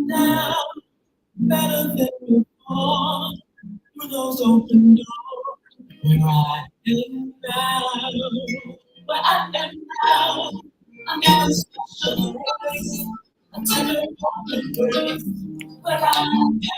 Now, better than before, through those open doors, where I am now, where I am now, I'm in a special place, a tender place, where I am now.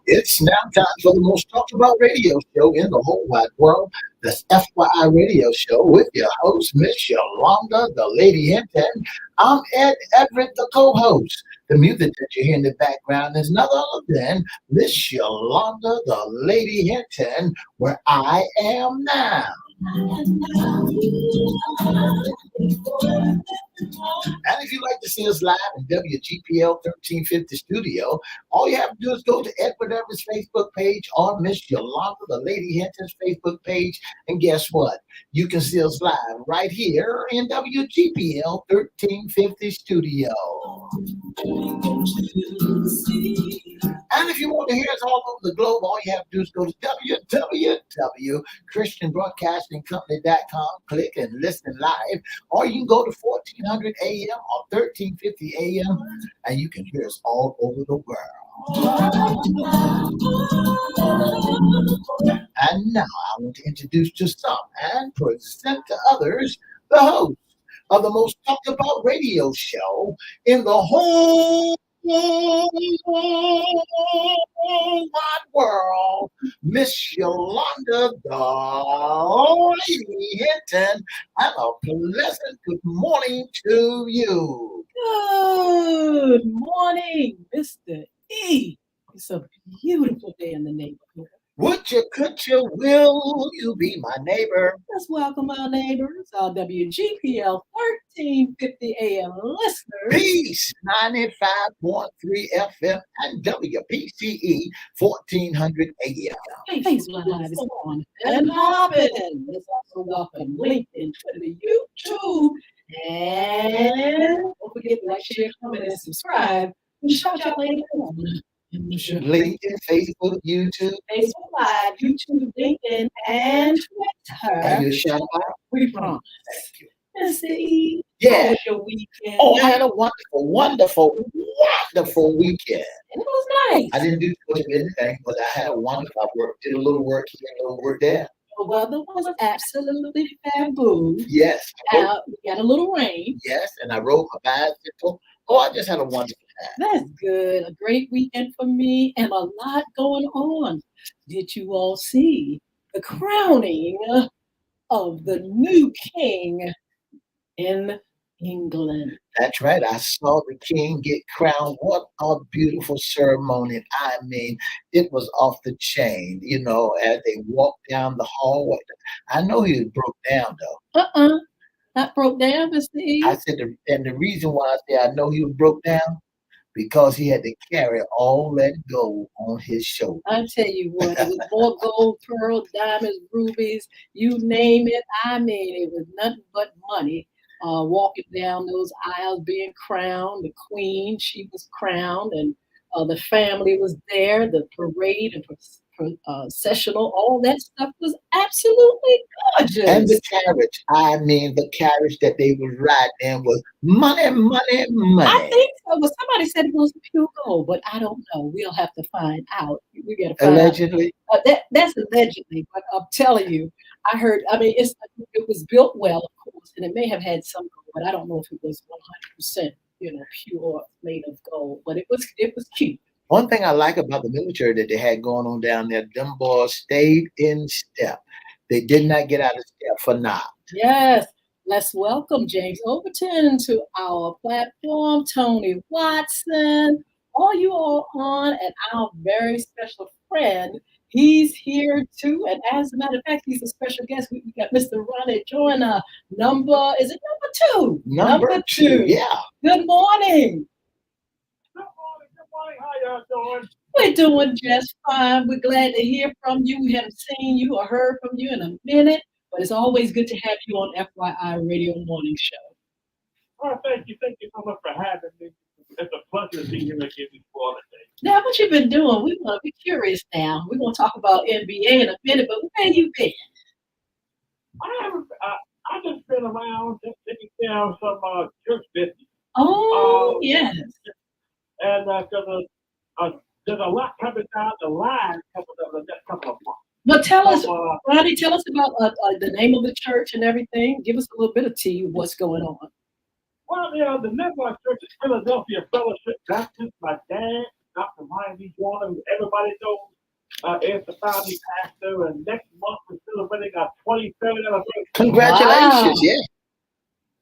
It's now time for the most talked about radio show in the whole wide world. This FYI radio show with your host, Miss Yolanda, the Lady Hinton. I'm Ed Everett, the co-host. The music that you hear in the background is none other than Miss Yolanda, the Lady Hinton, where I am now. And if you'd like to see us live in WGPL 1350 studio, all you have to do is go to Edward Everett's Facebook page or Miss Yolanda, the Lady Hinton's Facebook page. And guess what? You can see us live right here in WGPL 1350 studio. And if you want to hear us all over the globe, all you have to do is go to www.christianbroadcastingcompany.com, click and listen live, or you can go to 1400 AM or 1350 AM, and you can hear us all over the world. And now I want to introduce to some and present to others the host of the most talked about radio show in the whole wide world, Miss Yolanda, the Lady Hinton, and a pleasant good morning to you. Good morning, Mr. E. It's a beautiful day in the neighborhood. Would you, could you, will you be my neighbor? Let's welcome our neighbors, our WGPL 1350 AM listeners. Peace, 95.3 FM and WPCE 1400 AM. Facebook Live is on and popping. Let's also welcome LinkedIn, Twitter, YouTube, and don't forget to like, share, comment, and subscribe. And shout out later on. LinkedIn, Facebook, YouTube, Facebook Live, YouTube, LinkedIn, and Twitter. And you shout out? We promise. Thank you. Mr. E, Yeah. how was your weekend? Oh, I had a wonderful weekend. And it was nice. I didn't do much of anything, but I had a wonderful work. Did a little work here, a little work there. The weather was absolutely fabulous. Yes. We got a little rain. Yes, and I rode my bicycle. Oh, I just had a wonderful time. That's good. A great weekend for me and a lot going on. Did you all see the crowning of the new king in England? That's right. I saw the king get crowned. What a beautiful ceremony. I mean, it was off the chain, as they walked down the hallway. I know he was broke down, though. Not broke down, Mr. E. I said, and the reason why I say I know he was broke down, because he had to carry all that gold on his shoulder. I tell you what, it was more gold, pearls, diamonds, rubies, you name it. I mean, it was nothing but money. Walking down those aisles, being crowned. The queen, she was crowned, and the family was there. The parade and processional, all that stuff was absolutely gorgeous. And the carriage, the carriage that they was riding in was money. I think so, but somebody said it was pure gold, but I don't know. We'll have to find out. We got to find allegedly. out. That's allegedly, but I'm telling you, I heard. It was built well, of course, and it may have had some gold, but I don't know if it was 100%, pure made of gold. But it was cute. One thing I like about the military that they had going on down there, them boys stayed in step. They did not get out of step for naught. Yes. Let's welcome James Overton to our platform, Tony Watson, all you all on, and our very special friend. He's here too. And as a matter of fact, he's a special guest. We got Mr. Ronnie Joyner. Number 2? Number two. Yeah. Good morning. Good morning. How y'all doing? We're doing just fine. We're glad to hear from you. We haven't seen you or heard from you in a minute, but it's always good to have you on FYI Radio Morning Show. Oh, thank you. Thank you so much for having me. It's a pleasure to be here again before the day. Now, what you been doing? We want to be curious now. We're going to talk about NBA in a minute, but where you been? I haven't. I just been around, just taking care of some church business. Oh, yes. And there's a lot coming down the line coming up the next couple of months. But tell us, So, Ronnie, tell us about the name of the church and everything. Give us a little bit of tea of what's going on. well, the name of our church is Philadelphia Fellowship Baptist. My dad, Dr. Ryan D. Jordan, who everybody knows, is the founding pastor. And next month we're celebrating our 23rd anniversary. Congratulations, Wow. yeah.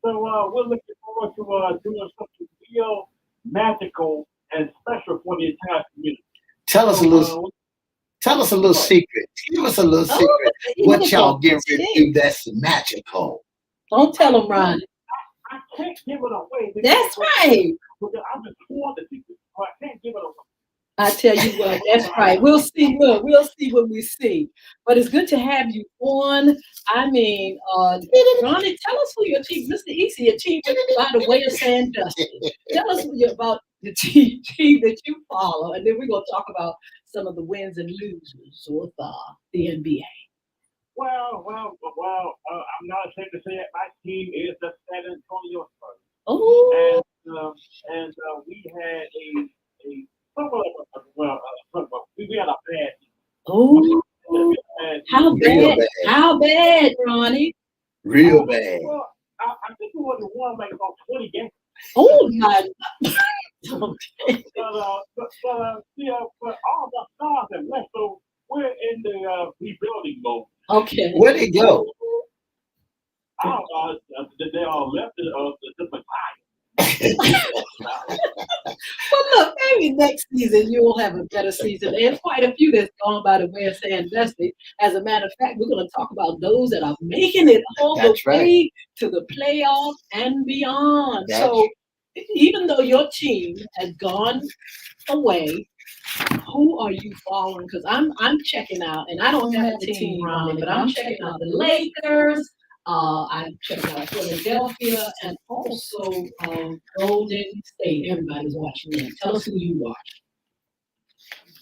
So we're looking forward to doing something real magical and special for the entire community. Tell us a So, little secret. Give us a little Oh, secret. you What look y'all like getting ready to tea. do that's magical? Don't tell them, Ronnie. I can't give it away. That's right. I'm just sworn to secret, so I can't give it away. I tell you what, that's right. We'll see. We'll see what we see. But it's good to have you on. I mean, Ronnie, tell us who your team, Mr. Easy, your team by the way of saying justice. Tell us about the team that you follow, and then we're gonna talk about some of the wins and losers with the NBA. I'm not ashamed to say it. My team is the San Antonio Spurs, Oh, and we had a somewhat of we had a bad team. oh, We had- how Real bad? bad. How bad, Ronnie? Real bad. Well, I think we would have won like about 20 games. Oh my. Okay. But all the stars have left, so we're in the rebuilding mode. Okay. Where'd it go? I don't know. They all left the Well, look, maybe next season you'll have a better season. There's quite a few that's gone by the way of saying dusty. As a matter of fact, we're going to talk about those that are making it all the That's right. way to the playoffs and beyond. That's So, even though your team has gone away, who are you following? Because I'm checking out, and I don't have a team, Ronnie, but I'm checking out the Lakers. I'm checking out Philadelphia and also Golden State. Everybody's watching them. Tell us who you watch.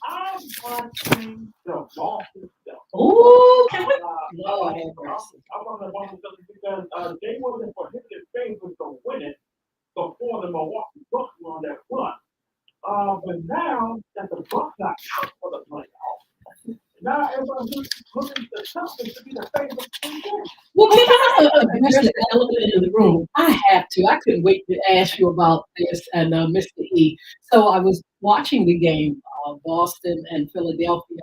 I'm watching the Boston Celtics. Oh, can we? Lord have I'm mercy. on the Boston Celtics because they were in prohibitive favors to win it before the Milwaukee Bucks were on that run. But now that the Bucks are out for the playoffs, now everybody's looking to the Celtics to be the favorite to win. Well, can I address the elephant in the room? I have to. I couldn't wait to ask you about this and Mr. E. So I was watching the game, Boston and Philadelphia,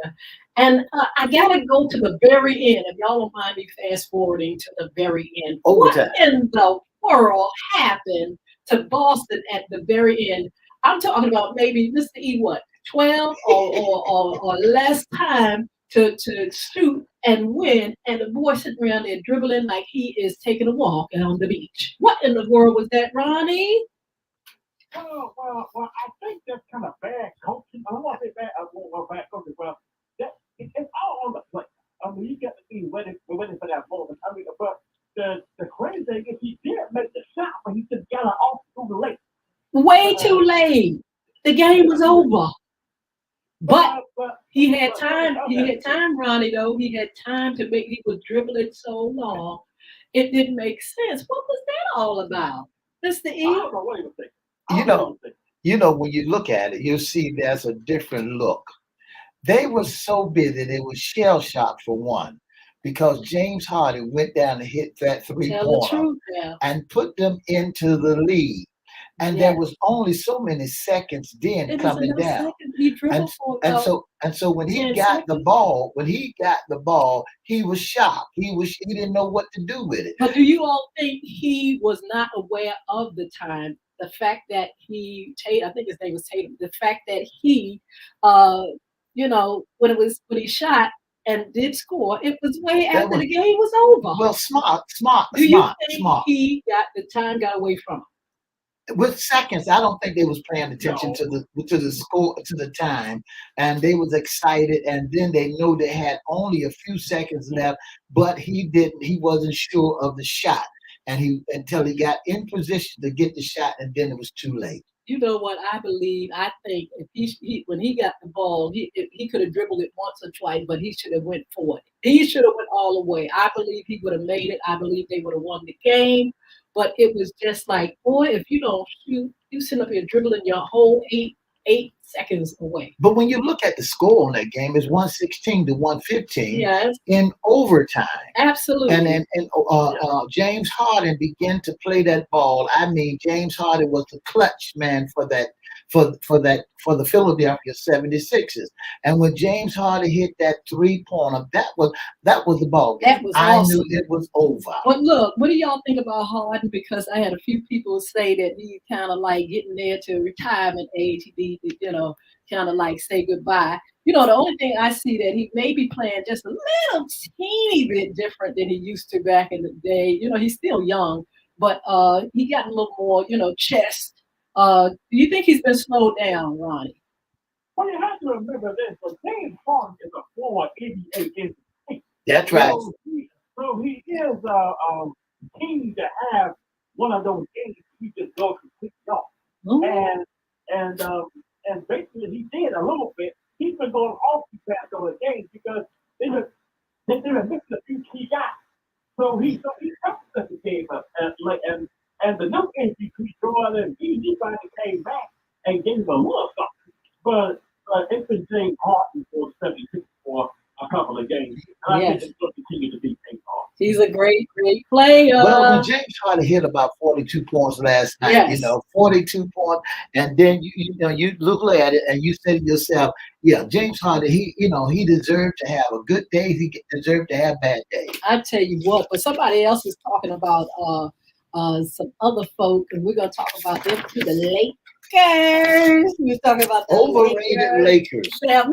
and I got to go to the very end. If y'all don't mind me fast forwarding to the very end. Overtime. What in the world happened to Boston at the very end? I'm talking about maybe Mr. E. What 12 or less time to shoot and win, and the boy sitting around there dribbling like he is taking a walk on the beach. What in the world was that, Ronnie? Well, I think that's kind of bad coaching. I don't want to say bad coaching, but it's all on the play. I mean, you got to be waiting for that moment. I mean, but the crazy thing is he did make the shot, but he just got it off too late. Way too late. The game was over. But he had time. He had time, Ronnie. Though he had time to make. He was dribbling so long, it didn't make sense. What was that all about, Mr. I E? don't know what he was thinking. I You don't know, what he was thinking. when you look at it, you'll see there's a different look. They were so busy, they were shell shocked for one, because James Harden went down and hit that Tell the three-pointer truth now. and put them into the lead. And Yeah. there was only so many seconds then It was coming enough down. seconds. He dribbled for And about so when he 10 got the seconds. ball, he was shocked. He didn't know what to do with it. But do you all think he was not aware of the time? The fact that I think his name was Tatum. The fact that he, when he shot and did score, it was way That after was- the game was over. Well, smart. Do you think he got away from him? with seconds. I don't think they was paying attention to the score, to the time, and they was excited. And then they know they had only a few seconds left, but he didn't. He wasn't sure of the shot, and he until he got in position to get the shot, and then it was too late. You know what I believe? I think if when he got the ball, he could have dribbled it once or twice, but he should have went for it. He should have went all the way. I believe he would have made it. I believe they would have won the game. But it was just like, boy, if you don't shoot, you sit up here dribbling your whole eight seconds away. But when you look at the score on that game, it's 116 to 115 Yes, in overtime. absolutely. James Harden began to play that ball. I mean, James Harden was the clutch man for the Philadelphia 76ers. And when James Harden hit that 3-pointer, that was the ball game. That was awesome. I knew it was over. But look, what do y'all think about Harden? Because I had a few people say that he's kind of like getting there to retirement age. He needs to, kind of like say goodbye. The only thing I see that he may be playing just a little teeny bit different than he used to back in the day. He's still young, but he got a little more, chest. Do you think he's been slowed down, Ronnie? Well, you have to remember this. So James Harden is a former NBA MVP. That's right. So he is keen to have one of those games he just goes completely off. Mm-hmm. And basically he did a little bit. He's been going off the past over the games because they were missing a few key guys. So he took the game up and the new MVP Jordan he finally came back and gave him a little something. But it's been James Harden for 76 for a couple of games. And I think it's going to continue to be James Harden. He's a great, great player. Well, when James Harden hit about 42 points last night, 42 points, and then you look at it and you say to yourself, yeah, James Harden, he deserved to have a good day. He deserved to have bad days. I tell you what, but somebody else is talking about some other folk, and we're gonna talk about them to the Lakers. We're talking about the overrated Lakers. Now,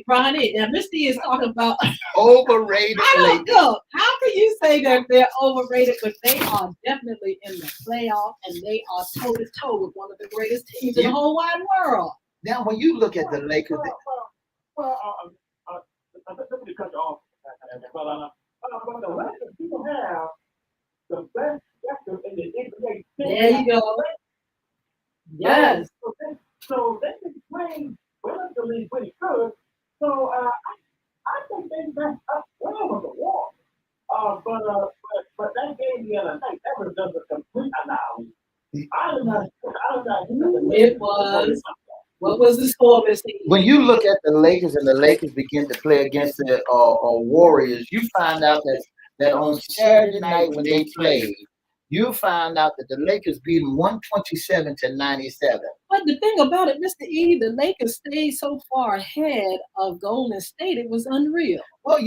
Ronnie, Misty is talking about overrated I don't Lakers. know. How can you say that they're overrated? But they are definitely in the playoff, and they are toe to toe with one of the greatest teams in the whole wide world. Now, when you look at the Lakers, let me cut you off. But the Lakers do have the best record in the NBA. There you go. Yes. So they can play relatively pretty good. So I think they messed up well on the wall. But that game the other night, that was just a complete annihilation. I don't know. It was. What was the score, Mr. When you look at the Lakers and the Lakers begin to play against the Warriors, you find out that on Saturday night when they played, you found out that the Lakers beat them 127 to 97. But the thing about it, Mr. E, the Lakers stayed so far ahead of Golden State, it was unreal. Well,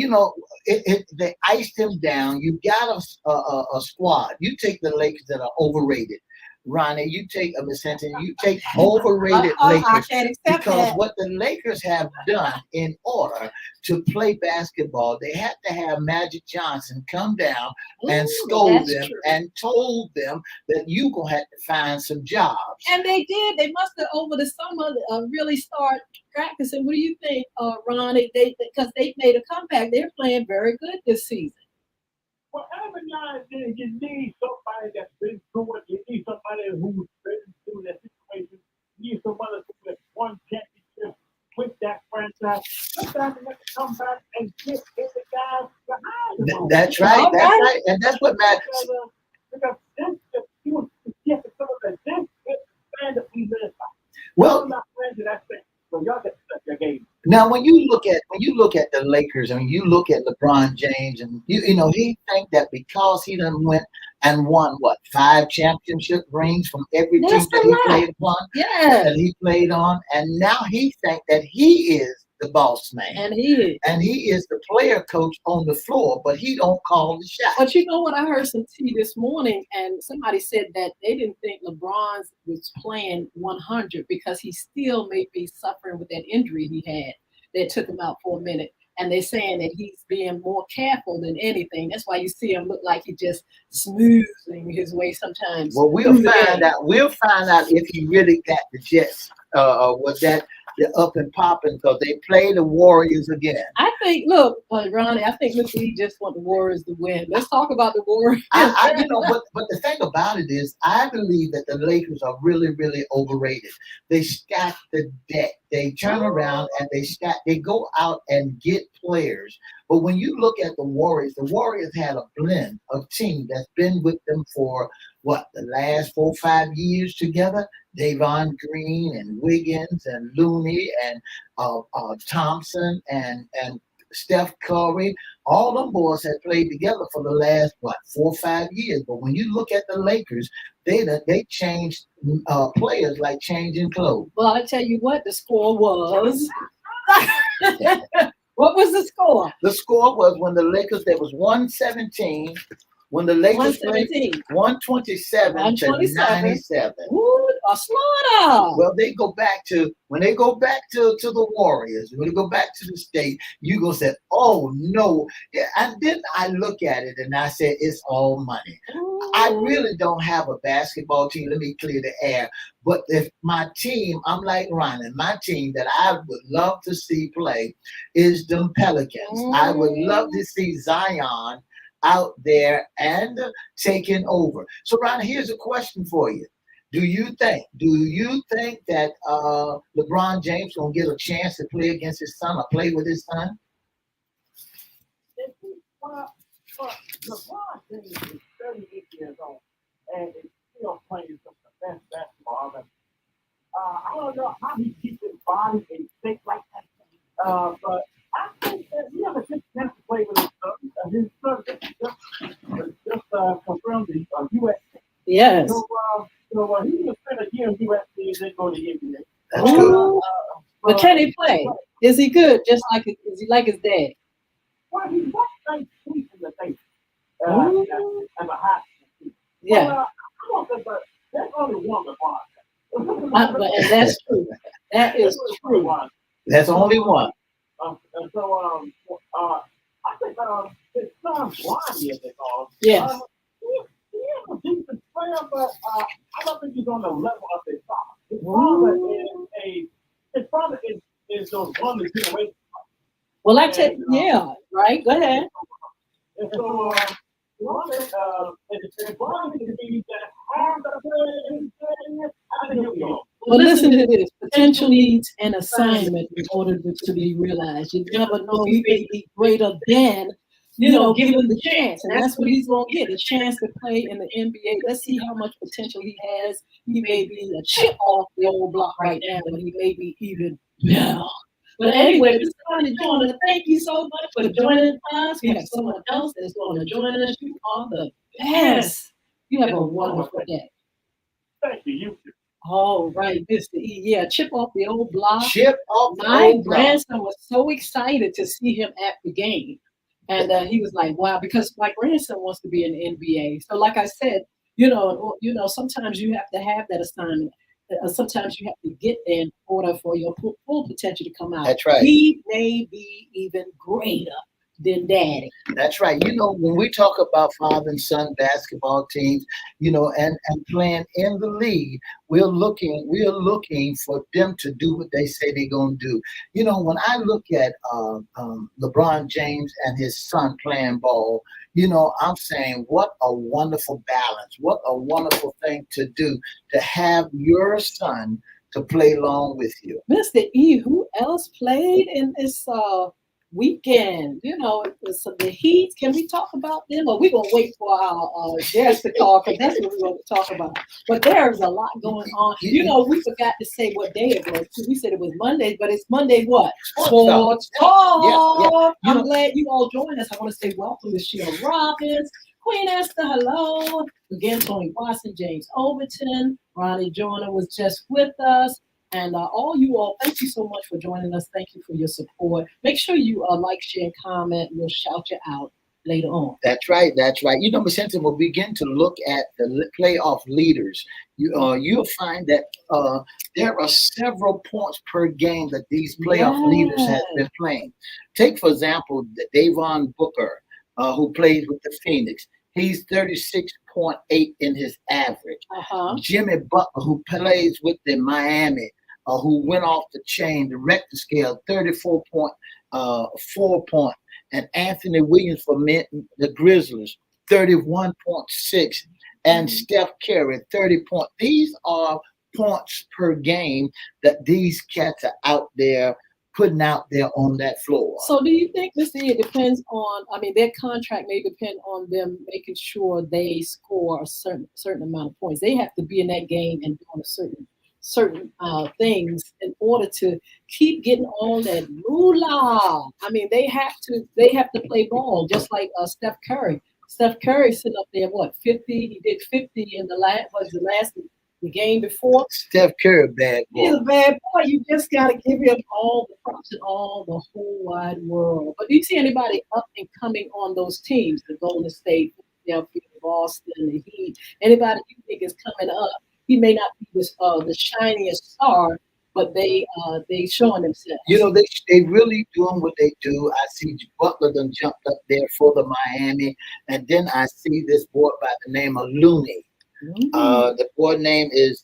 they iced them down. You got a squad. You take the Lakers that are overrated. Ronnie, you take you take overrated Lakers because what the Lakers have done in order to play basketball, they had to have Magic Johnson come down and scold them and told them that you're going to have to find some jobs. And they did. They must have over the summer really start practicing. What do you think, Ronnie? Because they made a comeback. They're playing very good this season. Well, every now and then you need somebody that's been through it. You need somebody who's been through that situation. You need somebody who has won championship with that franchise. Sometimes you have to come back and get the guys behind them. That's right. That's right. And that's what matters. Because this, you would get to some of the this fan that we live by. Well, I'm not playing to that thing. So y'all get to set your game. Now, when you look at the Lakers, and you look at LeBron James, and he think that because he done went and won 5 championship rings from every team that he played upon, that he played on, and now he think that he is the boss man, and he is the player coach on the floor, but he don't call the shot. But you know what? I heard some tea this morning, and somebody said that they didn't think LeBron was playing 100 because he still may be suffering with that injury he had that took him out for a minute. and they're saying that he's being more careful than anything. That's why you see him look like he just smoothing his way sometimes. Well, we'll find out. We'll find out if he really got the Jets. Was that the up and popping because they play the Warriors again? I think. Look, Ronnie. I think Mr. E just want the Warriors to win. Let's talk about the Warriors. But the thing about it is, I believe that the Lakers are really, really overrated. They stack the deck. They turn around and they stack. They go out and get players. But when you look at the Warriors had a blend of team that's been with them for what the last 4 or 5 years together. Davon Green and Wiggins and Looney and Thompson and Steph Curry. All them boys have played together for the last 4 or 5 years. But when you look at the Lakers, they changed players like changing clothes. Well, I tell you what, the score was. What was the score? The score was when the Lakers, there was 117. When the Lakers played 127 to 97. Ooh, a slaughter. Well, they go back to when they go back to the Warriors, when they go back to the state, you go say, oh no. Yeah, and then I look at it and I said, it's all money. Ooh. I really don't have a basketball team. Let me clear the air. But if my team, I'm like Ron, and my team that I would love to see play is the Pelicans. I would love to see Zion out there and taking over. So, Ron, here's a question for you. Do you think that LeBron James gonna get a chance to play against his son or play with his son? Well, LeBron James is 38 years old and is still playing some of the best basketball. And, I don't know how he keeps his body in shape like that. But I think that he has a good chance to play with his son. His son just confirmed the U.S. Yes. So he will spend a year in USC and then go to the NBA. That's good. But can he play? Is he good? Is he like his dad? Well, he's not nice feet in the face. And a hot feet. Yeah. Well, I don't think, but there's only one LeBron. And that's true. That is true. That's only one. So I think his son Ronnie, as they call him. Yes. He is a decent player, but I don't think he's on the level of his father. His father is those one generation. Well, I tell you, yeah, right. Go ahead. And so Ronnie can be that hard to play. I think he'll be on. Well, listen to this. Potential needs an assignment in order to be realized. You never know. He may be greater than, give him the chance. And that's what he's going to get, a chance to play in the NBA. Let's see how much potential he has. He may be a chip off the old block right now, but he may be even better. But anyway, Mr. Ronnie Joyner, thank you so much for joining us. We have someone else that's going to join us. You are the best. You have a wonderful day. Thank you. All right, Mr. E. Yeah, chip off the old block. Chip off the My old block. grandson was so excited to see him at the game. And he was like, wow, because my grandson wants to be in the NBA. So like I said, sometimes you have to have that assignment. Sometimes you have to get there in order for your full potential to come out. That's right. He may be even greater than daddy. That's right. When we talk about father and son basketball teams, and playing in the league, we're looking for them to do what they say they're going to do. When I look at LeBron James and his son playing ball, I'm saying what a wonderful balance, what a wonderful thing to do, to have your son to play along with you. Mr. E, who else played in this weekend? The Heat. Can we talk about them? Or we're going to wait for our guest to call, because that's what we're going to talk about. But there's a lot going on. We forgot to say what day it was. We said it was Monday, but it's Monday what? Sports Talk. Yeah. I'm glad you all joined us. I want to say welcome to Sheila Robbins, Queen Esther, hello. Again, Tony Watson, James Overton, Ronnie Joyner was just with us. And all you all, thank you so much for joining us. Thank you for your support. Make sure you like, share, and comment. We'll shout you out. later on. That's right. That's right. You know, Miss Hinton, we'll begin to look at the playoff leaders. You'll find that there are several points per game that these playoff leaders have Yes. been playing. Take, for example, Davon Booker, who plays with the Phoenix. He's 36.8 in his average. Uh-huh. Jimmy Butler, who plays with the Miami, who went off the chain, the Richter scale, 34.4 point. And Anthony Williams for the Grizzlies, 31.6. And Steph Curry, 30 points. These are points per game that these cats are out there putting out there on that floor. So do you think, Mr. E, it depends on, I mean, their contract may depend on them making sure they score a certain amount of points. They have to be in that game and doing a certain things in order to keep getting all that moolah. I mean, they have to play ball just like Steph Curry. Steph Curry sitting up there, 50? He did 50 in the game before. Steph Curry, bad boy. He's a bad boy. You just got to give him all the props in all the whole wide world. But do you see anybody up and coming on those teams, the Golden State, Philadelphia, Boston, the Heat? Anybody you think is coming up? He may not be the shiniest star, but they showing themselves. You know, they really doing what they do. I see Butler done jumped up there for the Miami, and then I see this boy by the name of Looney. The boy name is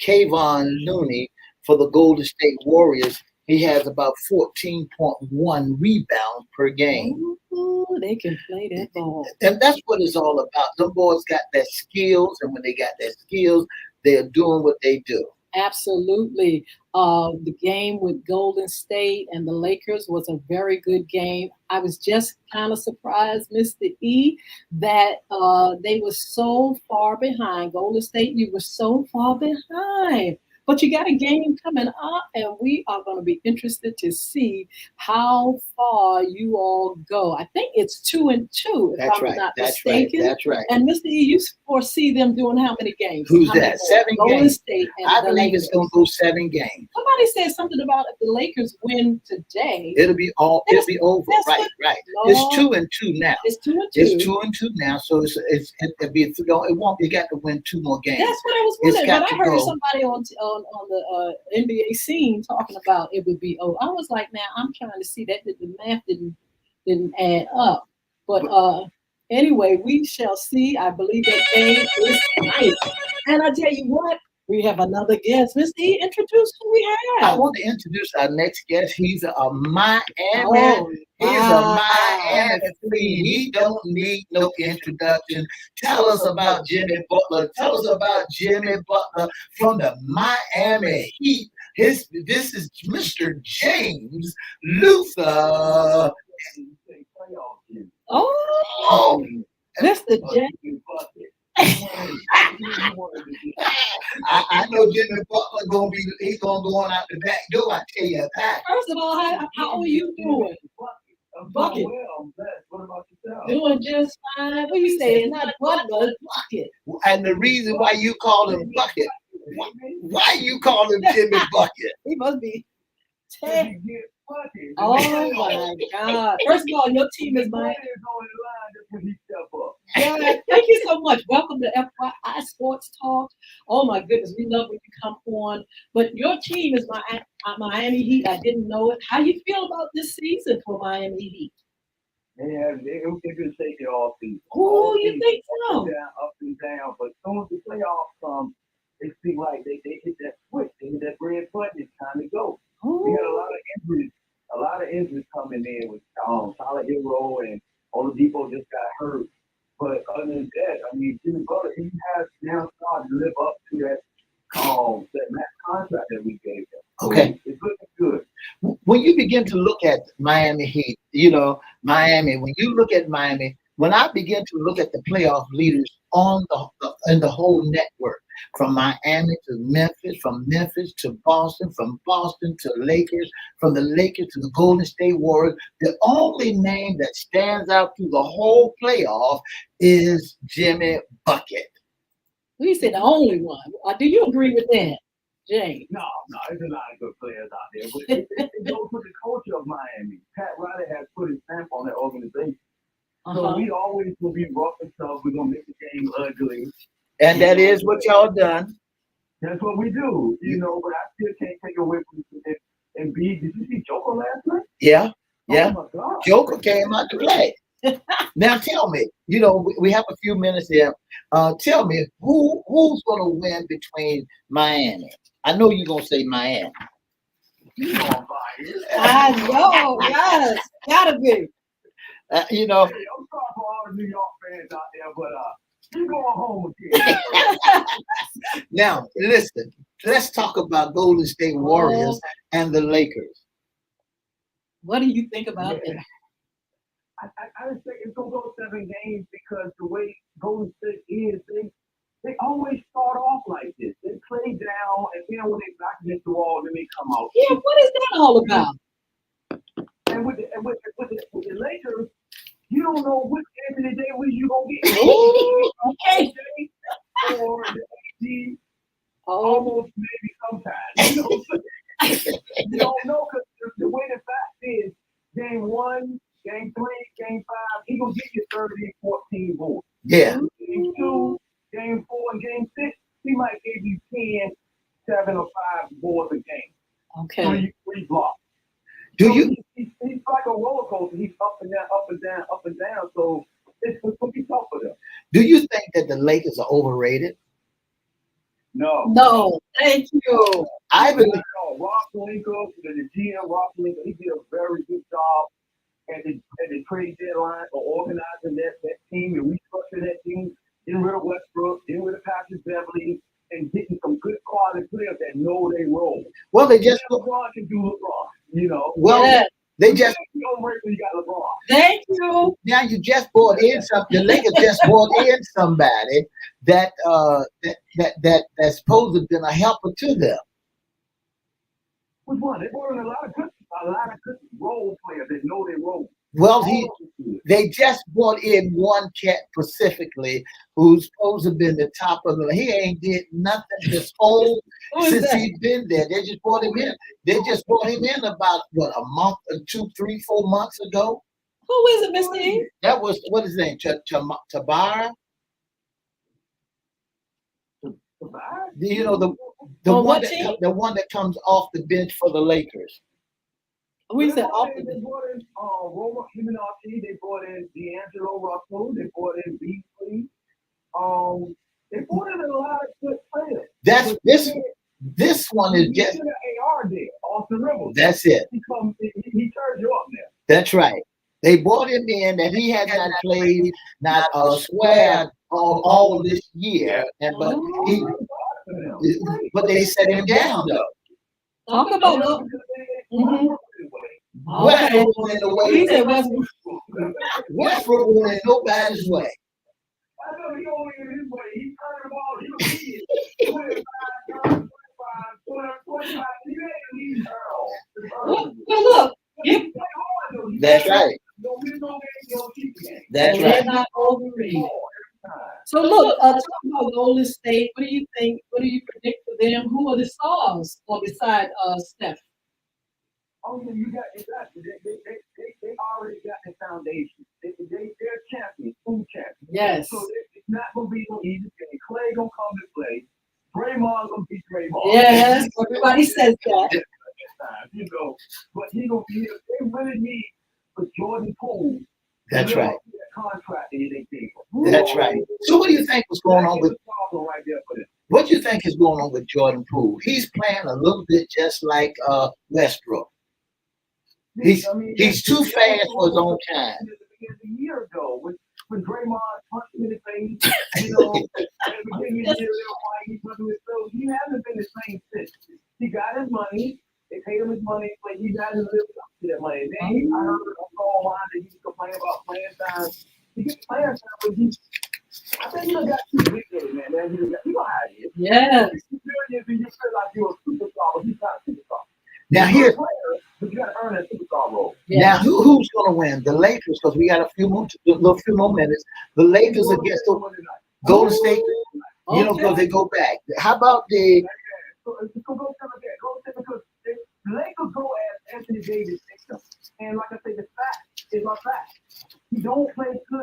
Kayvon Looney for the Golden State Warriors. He has about 14.1 rebounds per game. Ooh, they can play that ball. And that's what it's all about. Them boys got their skills, and when they got their skills, they're doing what they do. Absolutely. The game with Golden State and the Lakers was a very good game. I was just kind of surprised, Mr. E, that they were so far behind. Golden State, you were so far behind. But you got a game coming up, and we are going to be interested to see how far you all go. I think it's 2-2, if I'm not mistaken. That's right. And Mr. E, you foresee them doing how many games? Who's that? 7 Golden games. State and I the believe Lakers. it's going to go 7 games. Somebody said something about if the Lakers win today. It'll be over. Right. No, It's 2-2 now. It's 2-2. It's 2-2 now, so it'll be. It won't. You got to win 2 more games. That's what I was It's wondering. got But I to heard go. somebody on the NBA scene talking about it would be. Oh, I was like, now I'm trying to see that the math didn't add up. But anyway, we shall see. I believe that game is tonight. And I tell you what, we have another guest. Mr. E, introduce who we I have. want to introduce our next guest. He's a Miami. Oh, He's a wow. Miami Flea. He don't need no introduction. Tell us about Jimmy Butler. Tell us about Jimmy Butler from the Miami Heat. This is Mr. James Luther. Oh, Mr. James. I know Jimmy Butler he's gonna go on out the back door. I tell you that. First of all, how are you doing? Bucket. Well, what about yourself? Doing just fine. What you saying? Not Butler, Bucket. And the reason why you call him Bucket, why you call him Jimmy Bucket? He must be You 10. get buckets. Oh my God. First of all, your team is mine. Yeah, thank you so much. Welcome to FYI Sports Talk. Oh my goodness, we love when you come on. But your team is Miami Heat. I didn't know it. How you feel about this season for Miami Heat? Yeah, it was a good take it all season. Oh, you think so? Up and down, but as soon as the playoffs come, it seems like they hit that switch. They hit that red button. It's time to go. We had a lot of injuries coming in with Tyler Hero and Oladipo just got hurt. But other than that, I mean, Jimmy Butler, he has now started to live up to that max contract that we gave him. Okay. It's looking good. When you begin to look at Miami Heat, Miami, when you look at Miami, when I begin to look at the playoff leaders in the whole network, from Miami to Memphis, from Memphis to Boston, from Boston to Lakers, from the Lakers to the Golden State Warriors, the only name that stands out through the whole playoff is Jimmy Bucket. We said the only one. Do you agree with that, James? No, there's a lot of good players out there. But it goes with the culture of Miami. Pat Riley has put his stamp on that organization. So we always will be rough and tough. We're gonna make the game ugly. And that is what y'all done. That's what we do, but I still can't take away from it. And B, did you see Joker last night? Yeah, yeah. Oh my God. Joker came out to play. Now tell me, we have a few minutes here. Tell me who's gonna win between Miami? I know you're gonna say Miami. You know I'm biased. I know, yes, gotta be. You know, Hey, I'm sorry for all the New York fans out there, but you going home again. now listen, let's talk about Golden State Warriors and the Lakers. What do you think about that? I just think it's gonna go 7 games because the way Golden State is, they always start off like this. They play down, and then when they back against the wall, then they come out. Yeah, what is that all about? And with the Lakers, you don't know which Anthony Davis you gonna get. Okay. Or the AD, almost maybe sometimes. You don't know because the way the fact is, game 1, game 3, game 5, he gonna get you 30, 14 boards. Yeah. Game 2, game 4, and game 6, he might give you 10, 7 or 5 boards a game. Okay. 3 blocks. Do you? He's like a roller coaster. He's up and down, up and down, up and down. So it's gonna be tough for them. Do you think that the Lakers are overrated? No, thank you. I believe. Rob Pelinka, the GM, Rob Pelinka, he did a very good job at the trade deadline of organizing that team and restructuring that team, getting rid of Westbrook, getting rid of Patrick Beverly, and getting some good quality players that know they role. Well, they just LeBron can do LeBron, Well, Yeah. they just. You don't break when you got LeBron. Thank you. Now you just brought in something. The Lakers just brought in somebody that that's supposed to have been a helper to them. Which one? They brought in a lot of good role players that know their role. Well, they just brought in one cat specifically who's supposed to have been the top of the. He ain't did nothing this whole since he's been there. They just brought him in. They just brought him in about a month or 2, 3, 4 months ago. Who is it, Mr. E? That was what is his name? Tabara. You know the one that comes off the bench for the Lakers. Who is that? They brought in Roma Himinachi. They brought in D'Angelo Russell. They brought in Beasley. They brought in a lot of good players. That's this one is just an AR there, Austin Rivers. That's it. He turns you up there. That's right. They brought him in that he had not played, not square all this year, but they set him down though. Talk about look. Westbrook went in the way. He said Westbrook. Westbrook went in nobody's way. I know he only in his way. He turned the ball. He was 25, Look. That's right. That's right. Not overrated. So look, talk about Golden State. What do you think? What do you predict for them? Who are the stars beside Steph? Oh yeah, you got exactly. They already got the foundation. They're champions, food champions. Yes. So it's not gonna be no easy thing. Clay gonna come to play. Draymond gonna be Draymond. Yes, everybody says that. But he gonna be. They really need for Jordan Poole. That's right. Contract they gave him. That's right. So what do you think was going on with? Right there for them. What do you think is going on with Jordan Poole? He's playing a little bit just like Westbrook. He's too fast for his own time. A year ago, when Draymond punched him in the face, at the beginning of the year, he hasn't been the same since. He got his money. They paid him his money, but he hasn't lived up to that money. Then I heard a call line that he complained about playing time. He gets playing time, but I think he got too big, man. You know how it is. Yes. You feel like you're a superstar, but he's not a superstar. Now here, but you got to earn that superstar role. Now who's going to win? The Lakers, because we got a few more minutes. The Lakers against the Golden State. Because they go back. How about the? So go because the Lakers go as Anthony Davis takes them. And like I say, the fact is my fact. He don't play good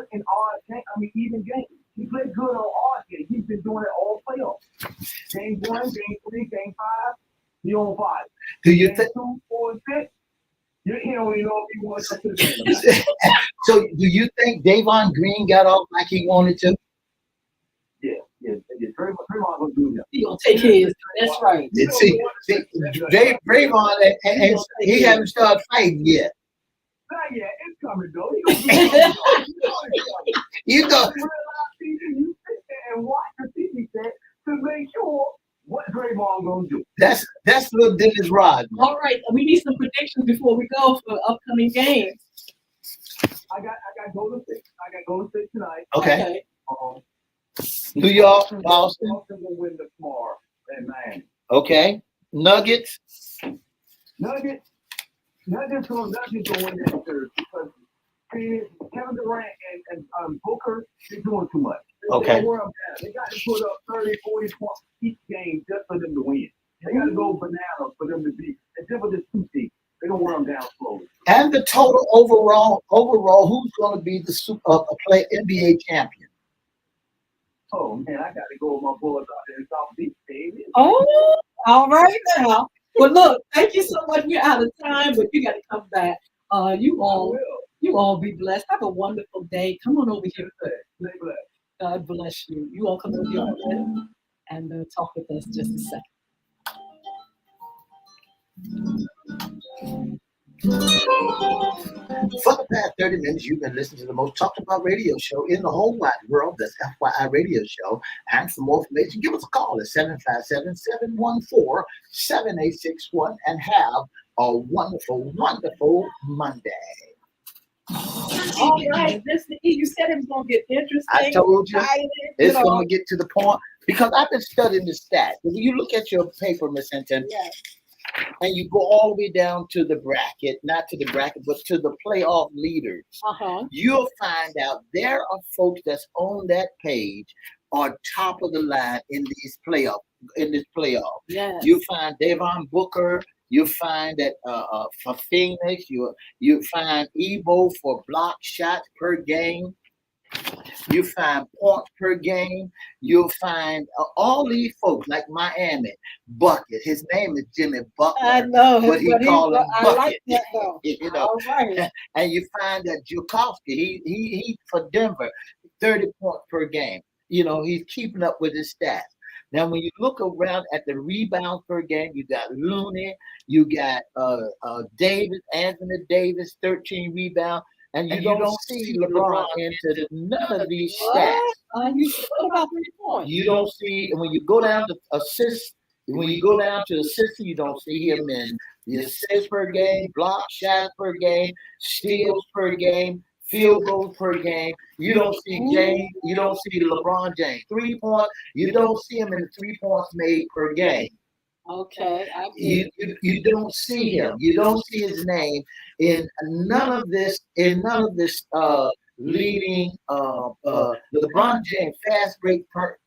Do you think? 2, 4, and 6. He don't even know if he wants to the So do you think Davon Green got off like he wanted to? Yeah. Draymond gonna do that. He gonna take his. That's right. See, Draymond, and he hasn't started fighting yet. Not yet. It's coming though. He gonna do it. You know, You sit there and watch the TV set to make sure what Draymond gonna do. that's little Dennis Rodman. All right, we need some predictions before we go for upcoming games. I got Golden State. I got Golden State tonight. Okay. Um, New York, Boston. Boston will win tomorrow and Miami. Okay. Nuggets. Nuggets will win that third because Kevin Durant and Booker, they're doing too much. Okay. They got to put up 30, 40 points each game just for them to win. They got to go bananas for them to beat. Except for this 2 seed, they're gonna wear them down slowly. And the total overall, who's going to be the NBA champion? Oh man, I got to go with my boys out there in South Beach, baby. Oh, all right now. Well, look, thank you so much. We're out of time, but you got to come back. You all be blessed. Have a wonderful day. Come on over here. Stay blessed. God bless you. You all come over here and talk with us just a second. For the past 30 minutes, you've been listening to the most talked about radio show in the whole wide world. That's FYI Radio Show. And for more information, give us a call at 757-714-7861 and have a wonderful, wonderful Monday. All right, listen, you said it was going to get interesting. I told you exciting, it's going to get to the point because I've been studying the stats. When you look at your paper, Miss Hinton, Yes. and you go all the way down to the bracket, not to the bracket, but to the playoff leaders, you'll find out there are folks that's on that page are top of the line in these playoff. Yes. You find Devon Booker. You find that for Phoenix, you find Evo for block shots per game. You find points per game. You'll find all these folks like Miami Bucket. His name is Jimmy Butler. I know, but he called him I Bucket. like that though. You know, all right. And you find that Joukowsky, he for Denver, 30 points per game. You know, he's keeping up with his stats. Now, when you look around at the rebounds per game, you got Looney, you got Davis, Anthony Davis, 13 rebounds, and you don't see LeBron into none of these stats. What about 3 points? You don't see, and when you go down to assists, you don't see him in the assists per game, block shots per game, steals per game, field goals per game. You don't see James. You don't see LeBron James. 3 points. You don't see him in the 3 points made per game. Okay. You don't see him. You don't see his name in none of this. Leading LeBron James fast break per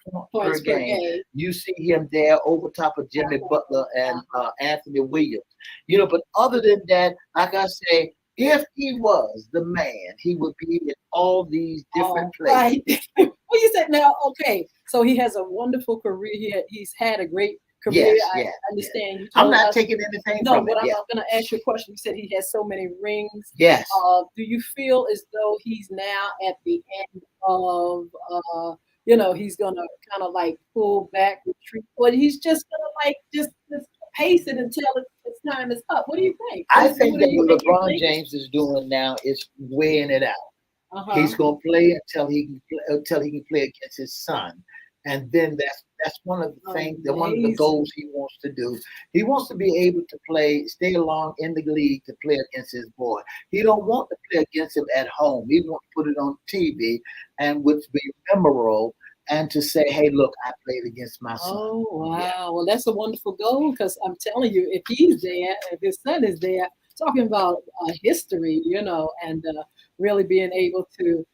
game. You see him there over top of Jimmy Butler and Anthony Williams. You know, but other than that, like I say, if he was the man, he would be in all these different places. Right. Well, you said now, okay, so he has a wonderful career. He's had a great career. Yes, I understand. Yes. I'm not taking anything from but it. I'm going to ask you a question. You said he has so many rings. Yes. Do you feel as though he's now at the end of, he's going to kind of like pull back, retreat, or he's just going to like just pace it until its time is up? What do you think? I think that what LeBron James is doing now is weighing it out. He's going to play until he can play against his son, and then that's one of the things, one of the goals he wants to do. He wants to be able to stay along in the league to play against his boy. He don't want to play against him at home. He wants to put it on TV and would be memorable. And to say, hey, look, I played against my son. Oh, wow. Yeah. Well, that's a wonderful goal because I'm telling you, if he's there, if his son is there, talking about history, and really being able to,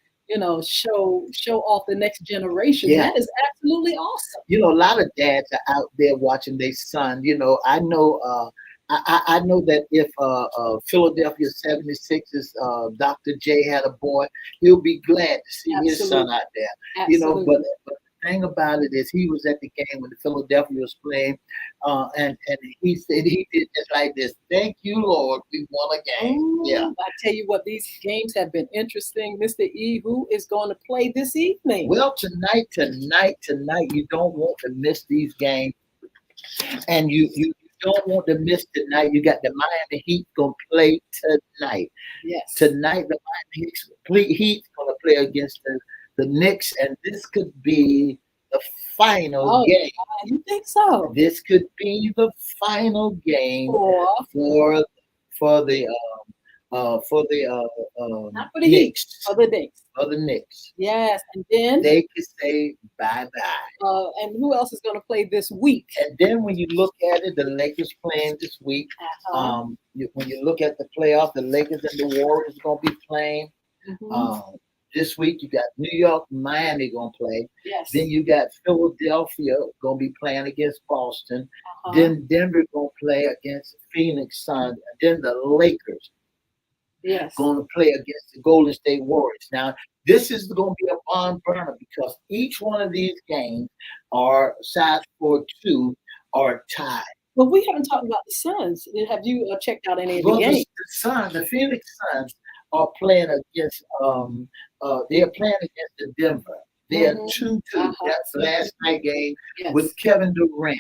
show off the next generation. Yeah. That is absolutely awesome. A lot of dads are out there watching their son. I know I know that if Philadelphia 76ers Dr. J had a boy, he'll be glad to see his son out there. Absolutely. But thing about it is he was at the game when the Philadelphia was playing, and he said he did just like this. Thank you, Lord, we won a game. Yeah. I tell you what, these games have been interesting. Mr. E, who is going to play this evening? Well, tonight, you don't want to miss these games, and you don't want to miss tonight. You got the Miami Heat gonna play tonight. Yes. Tonight, the Miami Heat's gonna play against the Knicks, and this could be the final game. You think so? This could be the final game For for the not for the Heat, Knicks. for the Knicks. For the Knicks. Yes, and then They could say bye-bye. and who else is going to play this week? And then when you look at it, the Lakers playing this week. When you look at the playoffs, the Lakers and the Warriors are going to be playing. This week you got New York, Miami going to play. Yes. Then you got Philadelphia going to be playing against Boston. Then Denver going to play against Phoenix Suns. Then the Lakers going to play against the Golden State Warriors. Now, this is going to be a barn burner because each one of these games are sides for two are tied. Well, we haven't talked about the Suns. Have you checked out any of the games? The Phoenix Suns are playing against they're playing against the Denver. They're 2-2. That's the last night game with Kevin Durant.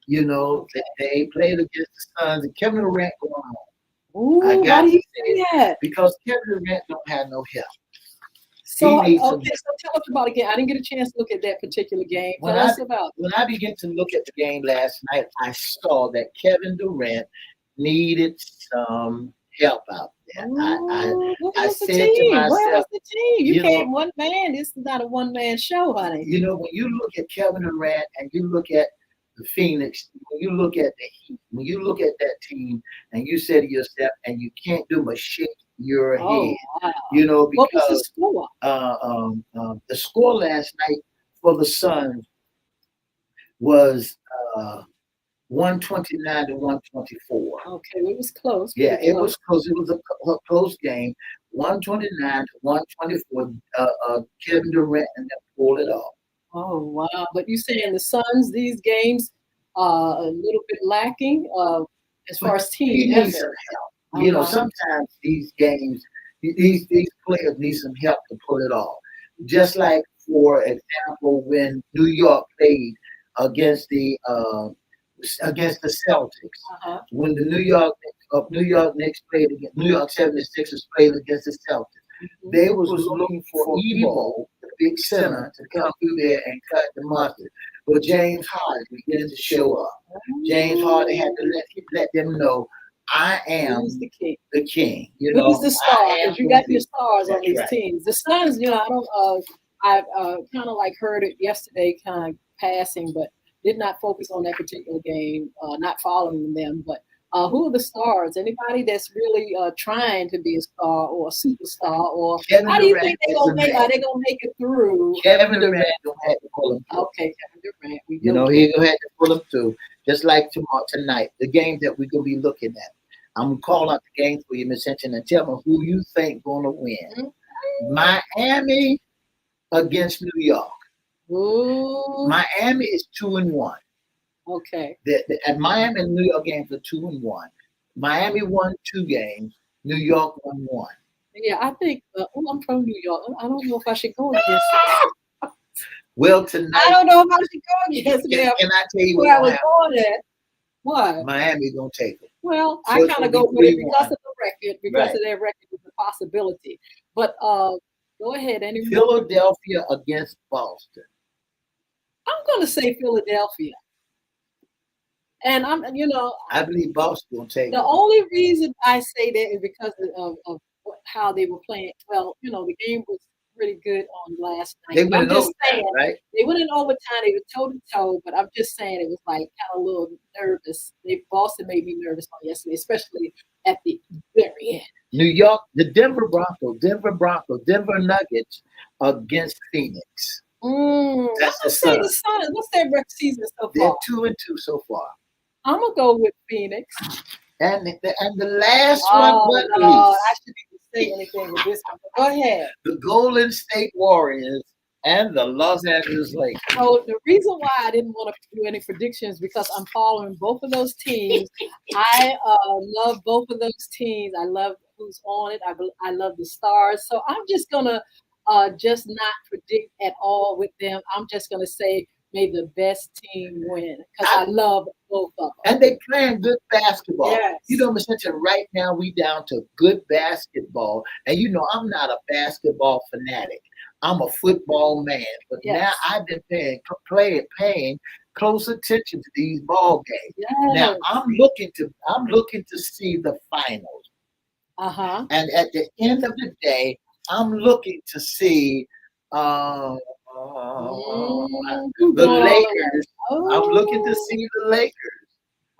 You know, they played against the Suns and Kevin Durant going home. Ooh, why do you say that? Because Kevin Durant don't have no help. So, so tell us about it again. I didn't get a chance to look at that particular game. Tell us about it. When I began to look at the game last night, I saw that Kevin Durant needed some help out there. I said to myself, where was the team? You can't one man. This is not a one-man show, honey. You know, when you look at Kevin Durant and you look at the Phoenix, when you look at the Heat, when you look at that team and you say to yourself, and you can't do but shake your head, you know, because what was the score? The score last night for the Suns was 129 to 124. Okay, it was close. Yeah, it was close. It was a close game. 129 to 124. Kevin Durant and them pulled it off. Oh wow! But you saying the Suns, these games a little bit lacking as far as team effort. You know, sometimes these games, these players need some help to pull it off. Just like, for example, when New York played against the Celtics, when the New York Knicks played against New York 76ers played against the Celtics, they was looking for Evo, the big center, to come through there and cut the mustard. But James Harden began to show up. James Harden had to let them know, I am the king. You know, who's the star? Because you got your stars on these teams. The Suns, you know, I kind of like heard it yesterday, kind of passing, but did not focus on that particular game, not following them. But who are the stars? Anybody that's really trying to be a star or a superstar, or how do you think they're gonna make? Are they gonna make it through? Kevin Durant don't have to pull them through. Okay, Kevin Durant. You know, he gonna have to pull them through. Just like tonight, the games that we're gonna be looking at. I'm gonna call out the games for you, Miss Hinton, and tell me who you think gonna win. Miami against New York. Ooh. Miami is 2-1. Okay. And Miami and New York games are 2-1. Miami won 2 games. New York won 1. Yeah, I think I'm from New York. I don't know if I should go against. Well, tonight I don't know if I should go against them. Can I tell you where I was going at? What? Miami gonna take it. Well, I kind of go with it because of the record, because of their record is a possibility. But go ahead. Philadelphia against Boston. I'm going to say Philadelphia. And I believe Boston will take the only reason I say that is because of how they were playing. Well, the game was pretty good on last night. They went in overtime, right? They went in overtime. They were toe to toe, but I'm just saying it was like kind of a little nervous. Boston made me nervous on yesterday, especially at the very end. New York, the Denver Denver Nuggets against Phoenix. That's the Suns. What's their record season so far? They're 2-2 so far. I'm gonna go with Phoenix. And the last one, but least, I shouldn't even say anything with this one. But go ahead. The Golden State Warriors and the Los Angeles Lakers. So the reason why I didn't want to do any predictions because I'm following both of those teams. I love both of those teams. I love who's on it. I love the stars. So I'm just gonna just not predict at all with them. I'm just gonna say may the best team win because I love both of them. And they playing good basketball. Yes. You know, Miss Hinton, right now we down to good basketball. And you know, I'm not a basketball fanatic. I'm a football man. But Yes. now I've been paying close attention to these ball games. Yes. Now I'm looking to see the finals. Uh-huh. And at the end of the day, I'm looking to see the Lakers. I'm looking to see the Lakers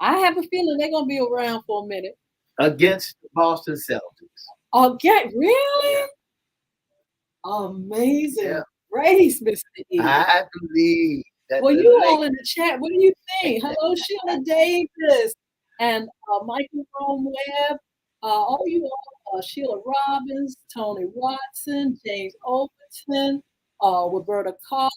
I have a feeling they're gonna be around for a minute. against the Boston Celtics. Okay, really? Amazing. Yeah. Race, Mr. E. I believe that. Well, the you Lakers, all in the chat, what do you think? Hello, Sheila Davis and Michael Rome Webb. All you all, Sheila Robbins, Tony Watson, James Overton, Roberta Carter.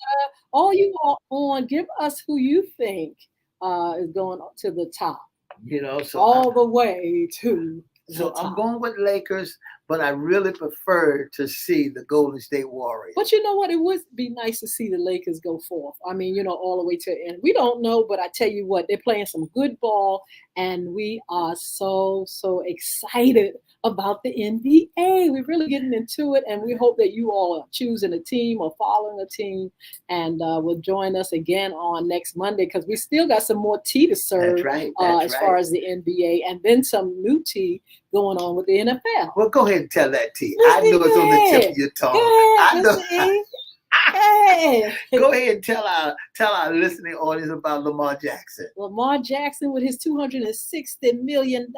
All you all on, give us who you think is going to the top. you know, so All the way to so the I'm top. going with Lakers, but I really prefer to see the Golden State Warriors. But you know what? It would be nice to see the Lakers go forth. I mean, you know, all the way to the end. We don't know, but I tell you what, they're playing some good ball, and we are so excited about the NBA. We're really getting into it, and we hope that you all are choosing a team or following a team, and will join us again on next Monday because we still got some more tea to serve. That's right. As far as the NBA, and then some new tea going on with the NFL. Well, go ahead and tell that T. Let's I know it's on the tip of your tongue. I know. Hey. Go ahead and tell our listening audience about Lamar Jackson. Lamar Jackson with his $260 million.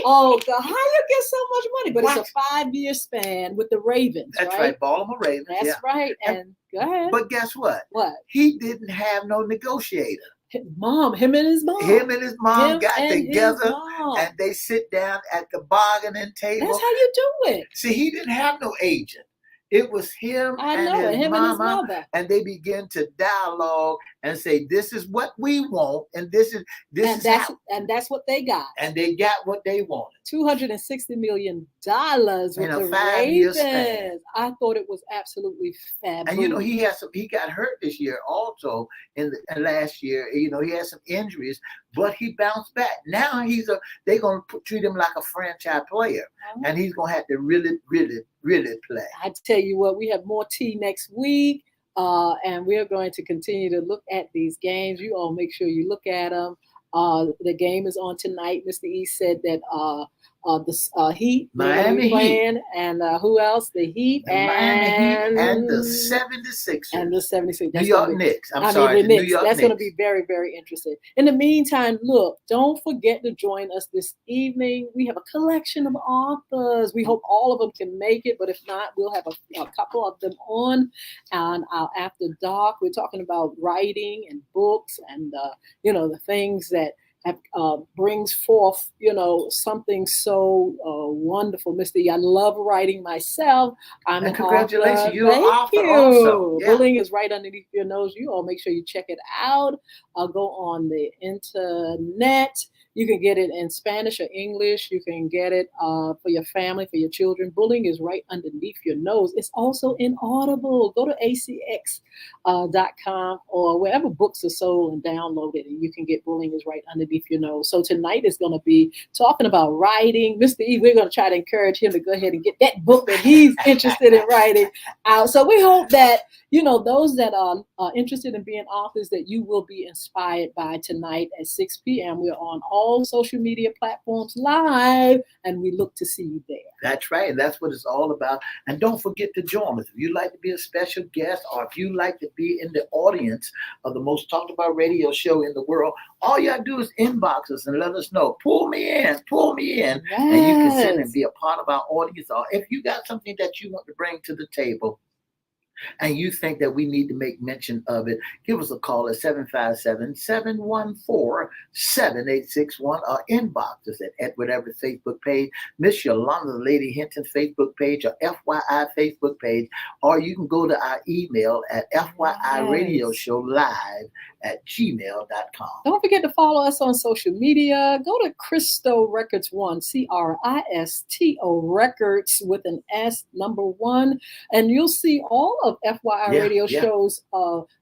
Oh God, how you get so much money? But it's a 5-year span with the Ravens. That's right, Baltimore Ravens. That's right. And go ahead. But guess what? What? He didn't have no negotiator. Him and his mom. Him and his mom got together mom. and they sit down at the bargaining table. That's how you do it. See, he didn't have no agent. It was him and his mother, and they begin to dialogue and say, "This is what we want, and that's what they got." And they got what they wanted. $260 million with in a the 5-year span. Ravens. I thought it was absolutely fabulous. And you know, he got hurt this year also in last year. You know, he had some injuries, but he bounced back. Now they're gonna treat him like a franchise player, and he's gonna have to really play. I tell you what, we have more tea next week, and we're going to continue to look at these games. You all make sure you look at them. The game is on tonight. Mr. E said that the Heat, Miami playing, Heat, and who else? The Heat and the 76ers. And the 76ers. New York Knicks. I'm sorry, the Knicks. New York That's Knicks. going to be very, very interesting. In the meantime, look, don't forget to join us this evening. We have a collection of authors. We hope all of them can make it, but if not, we'll have a couple of them on our After Dark. We're talking about writing and books and, the things that brings forth, something so wonderful, Mr. E. I love writing myself. I'm an congratulations, author. you're an author also. Yeah. Bullying is right underneath your nose. You all make sure you check it out. I'll go on the internet. You can get it in Spanish or English. You can get it for your family, for your children. Bullying is right underneath your nose. It's also in Audible. Go to acx.com or wherever books are sold and download it, and you can get Bullying is right underneath your nose. So tonight is going to be talking about writing. Mr. E, we're going to try to encourage him to go ahead and get that book that he's interested in writing out. So we hope that, those that are interested in being authors, that you will be inspired by tonight at 6 p.m. We're on all social media platforms live, and we look to see you there. That's right, and that's what it's all about. And don't forget to join us. If you'd like to be a special guest, or if you'd like to be in the audience of the most talked about radio show in the world, all you gotta do is inbox us and let us know. Pull me in, Yes. and you can sit and be a part of our audience. Or if you got something that you want to bring to the table, and you think that we need to make mention of it, give us a call at 757-714-7861 or inbox us at Edward Everett Facebook page, Miss Yolanda the Lady Hinton Facebook page, or FYI Facebook page, or you can go to our email at FYIRadiosHowLive@gmail.com. Don't forget to follow us on social media. Go to Cristo Records 1, Cristo Records with an S, number 1, and you'll see all of FYI radio shows,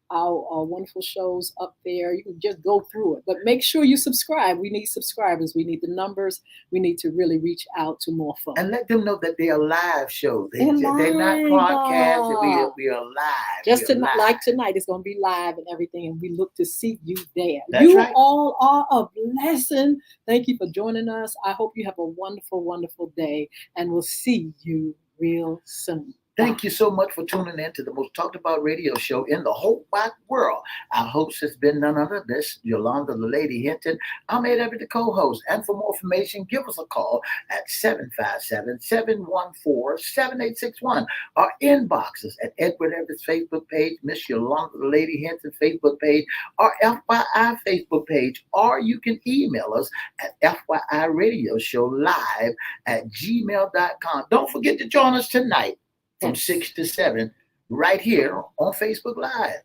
our wonderful shows up there. You can just go through it, but make sure you subscribe. We need subscribers. We need the numbers. We need to really reach out to more folks. And let them know that they are live shows. They're not podcasts. We are live. Just like tonight, it's going to be live and everything, and we look to see you there. That's you right. all are a blessing. Thank you for joining us. I hope you have a wonderful, wonderful day, and we'll see you real soon. Thank you so much for tuning in to the most talked about radio show in the whole wide world. Our host has been none other than Yolanda the Lady Hinton. I'm Ed Everett, the co-host. And for more information, give us a call at 757-714-7861 or inbox us at Edward Everett's Facebook page, Miss Yolanda the Lady Hinton Facebook page, or FYI Facebook page, or you can email us at FYIRadiosHowLive@gmail.com. Don't forget to join us tonight from 6 to 7, right here on Facebook Live,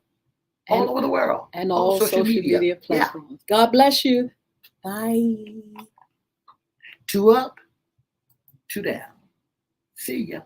all over the world, and all social media platforms. Yeah. God bless you. Bye. 2 up, 2 down. See ya.